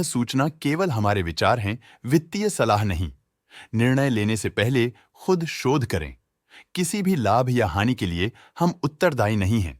सूचना केवल हमारे विचार हैं, वित्तीय सलाह नहीं। निर्णय लेने से पहले खुद शोध करें। किसी भी लाभ या हानि के लिए हम उत्तरदायी नहीं हैं।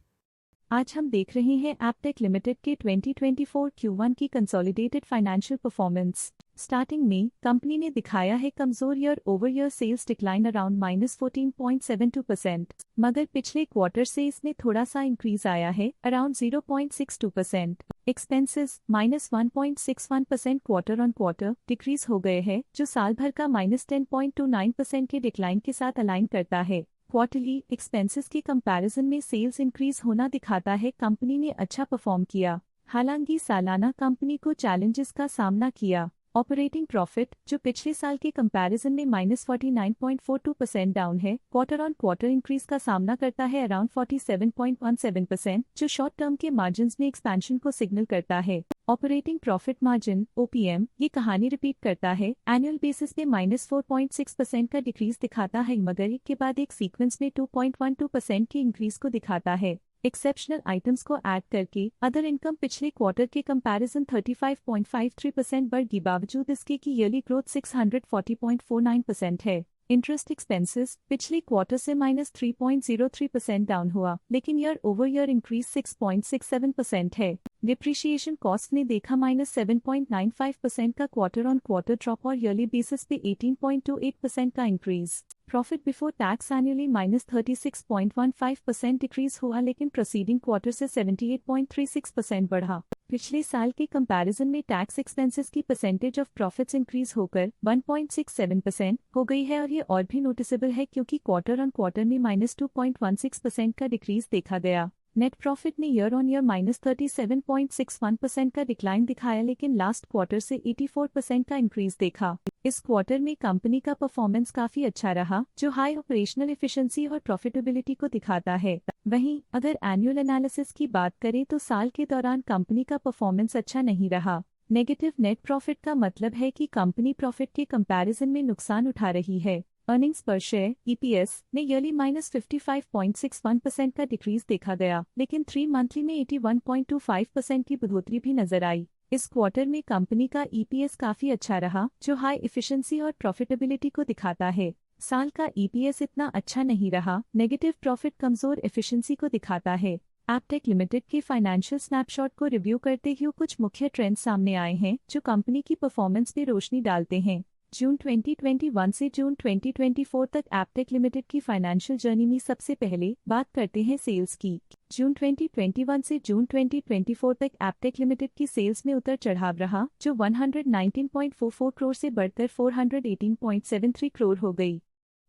आज हम देख रहे हैं एप्टेक लिमिटेड के 2024 Q1 की कंसोलिडेटेड फाइनेंशियल परफॉर्मेंस। स्टार्टिंग में कंपनी ने दिखाया है कमजोर year over year sales decline around -14.72%, मगर पिछले क्वार्टर से इसमें थोड़ा सा इंक्रीज आया है around 0.62%। Expenses -1.61% quarter on quarter decrease हो गए हैं, जो साल भर का -10.29% के डिक्लाइन के साथ अलाइन करता है। क्वार्टरली एक्सपेंसेस के कंपैरिजन में सेल्स इंक्रीज होना दिखाता है कंपनी ने अच्छा परफॉर्म किया। हालांकि सालाना कंपनी को चैलेंजेस का सामना किया। ऑपरेटिंग प्रॉफिट, जो पिछले साल के कंपैरिजन में -49.42% डाउन है, क्वार्टर ऑन क्वार्टर इंक्रीज का सामना करता है अराउंड 47.17%, जो शॉर्ट टर्म के मार्जिन्स में एक्सपेंशन को सिग्नल करता है। ऑपरेटिंग प्रॉफिट मार्जिन (OPM) ये कहानी रिपीट करता है। एनुअल बेसिस पे -4.6% का डिक्रीज दिखाता है, मगर एक के बाद एक सीक्वेंस में 2.12% की इंक्रीज को दिखाता है। एक्सेप्शनल आइटम्स को ऐड करके अदर इनकम पिछले क्वार्टर के कंपैरिजन 35.53% बढ़ गई, बावजूद इसके की ईयरली ग्रोथ 640.49% है। इंटरेस्ट एक्सपेंसेस पिछले क्वार्टर से -3.03% डाउन हुआ, लेकिन ईयर ओवर ईयर इंक्रीज 6.67% है। डिप्रिशिएशन कॉस्ट ने देखा -7.95% का क्वार्टर ऑन क्वार्टर ड्रॉप और ईयरली बेसिस पे 18.28% का increase. Profit before tax annually -36.15% decrease हुआ, लेकिन प्रोसीडिंग क्वार्टर से 78.36% बढ़ा। पिछले साल के कंपैरिजन में टैक्स एक्सपेंसेस की परसेंटेज ऑफ प्रॉफिट्स इंक्रीज होकर 1.67% हो गई है, और ये और भी नोटिसेबल है क्योंकि क्वार्टर ऑन क्वार्टर में -2.16% का डिक्रीज देखा गया। नेट प्रॉफिट ने ईयर ऑन ईयर -37.61% का डिक्लाइन दिखाया, लेकिन लास्ट क्वार्टर से 84% का इंक्रीज देखा। इस क्वार्टर में कंपनी का परफॉर्मेंस काफी अच्छा रहा, जो हाई ऑपरेशनल एफिशिएंसी और प्रॉफिटेबिलिटी को दिखाता है। वहीं अगर एनुअल एनालिसिस की बात करें तो साल के दौरान कंपनी का परफॉर्मेंस अच्छा नहीं रहा। नेगेटिव नेट प्रॉफिट का मतलब है कि कंपनी प्रॉफिट के कंपैरिजन में नुकसान उठा रही है। अर्निंग्स पर शेयर (EPS) ने ईयरली -55.61% का डिक्रीज देखा गया, लेकिन 3 मंथली में 81.25% की बढ़ोतरी भी नजर आई। इस क्वार्टर में कंपनी का EPS काफी अच्छा रहा, जो हाई एफिशिएंसी और प्रॉफिटेबिलिटी को दिखाता है। साल का EPS इतना अच्छा नहीं रहा। नेगेटिव प्रॉफिट कमजोर एफिशिएंसी को दिखाता है। एप्टेक लिमिटेड के फाइनेंशियल स्नैपशॉट को रिव्यू करते हुए कुछ मुख्य ट्रेंड्स सामने आए हैं, जो कंपनी की परफॉर्मेंस पे रोशनी डालते हैं। जून 2021 से जून 2024 तक एप्टेक लिमिटेड की फाइनेंशियल जर्नी में सबसे पहले बात करते हैं सेल्स की। जून 2021 से जून 2024 तक एप्टेक लिमिटेड की सेल्स में उतर चढ़ाव रहा, जो 119.44 करोड़ से बढ़कर 418.73 करोड़ हो गई।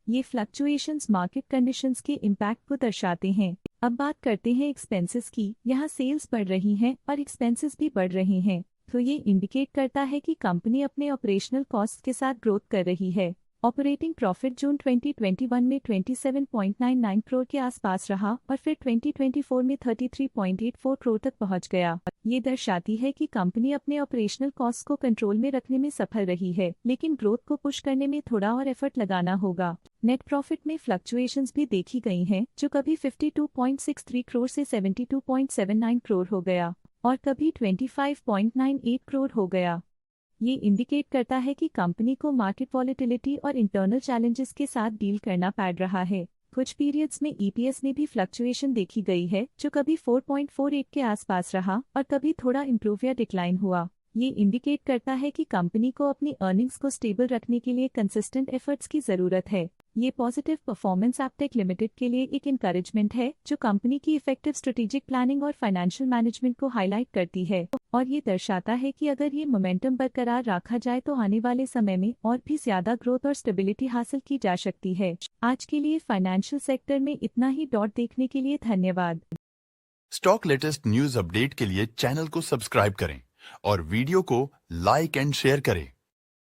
ये फ्लक्चुएशंस मार्केट कंडीशंस के इम्पैक्ट को दर्शाते हैं। अब बात करते हैं एक्सपेंसेस की। यहाँ सेल्स बढ़ रही हैं और एक्सपेंसेस भी बढ़ रहे हैं, तो ये इंडिकेट करता है कि कंपनी अपने ऑपरेशनल कॉस्ट के साथ ग्रोथ कर रही है। ऑपरेटिंग प्रॉफिट जून 2021 में 27.99 करोड़ के आसपास रहा और फिर 2024 में 33.84 करोड़ तक पहुंच गया। ये दर्शाती है कि कंपनी अपने ऑपरेशनल कॉस्ट को कंट्रोल में रखने में सफल रही है, लेकिन ग्रोथ को पुश करने में थोड़ा और एफर्ट लगाना होगा। नेट प्रॉफिट में फ्लक्चुएशंस भी देखी गई हैं, जो कभी 52.63 करोड़ से 72.79 करोड़ हो गया और कभी 25.98 करोड़ हो गया। ये इंडिकेट करता है कि कंपनी को मार्केट वॉलेटिलिटी और इंटरनल चैलेंजेस के साथ डील करना पड़ रहा है। कुछ पीरियड्स में EPS में भी फ्लक्चुएशन देखी गई है, जो कभी 4.48 के आसपास रहा और कभी थोड़ा इम्प्रूव या डिक्लाइन हुआ। ये इंडिकेट करता है कि कंपनी को अपनी अर्निंग्स को स्टेबल रखने के लिए कंसिस्टेंट एफर्ट्स की जरूरत है। ये पॉजिटिव परफॉर्मेंस एप्टेक लिमिटेड के लिए एक इनकरेजमेंट है, जो कंपनी की इफेक्टिव स्ट्रेटेजिक प्लानिंग और फाइनेंशियल मैनेजमेंट को हाईलाइट करती है, और ये दर्शाता है कि अगर ये मोमेंटम बरकरार रखा जाए तो आने वाले समय में और भी ज्यादा ग्रोथ और स्टेबिलिटी हासिल की जा सकती है। आज के लिए फाइनेंशियल सेक्टर में इतना ही। देखने के लिए धन्यवाद। स्टॉक लेटेस्ट न्यूज अपडेट के लिए चैनल को सब्सक्राइब करें और वीडियो को लाइक एंड शेयर करें।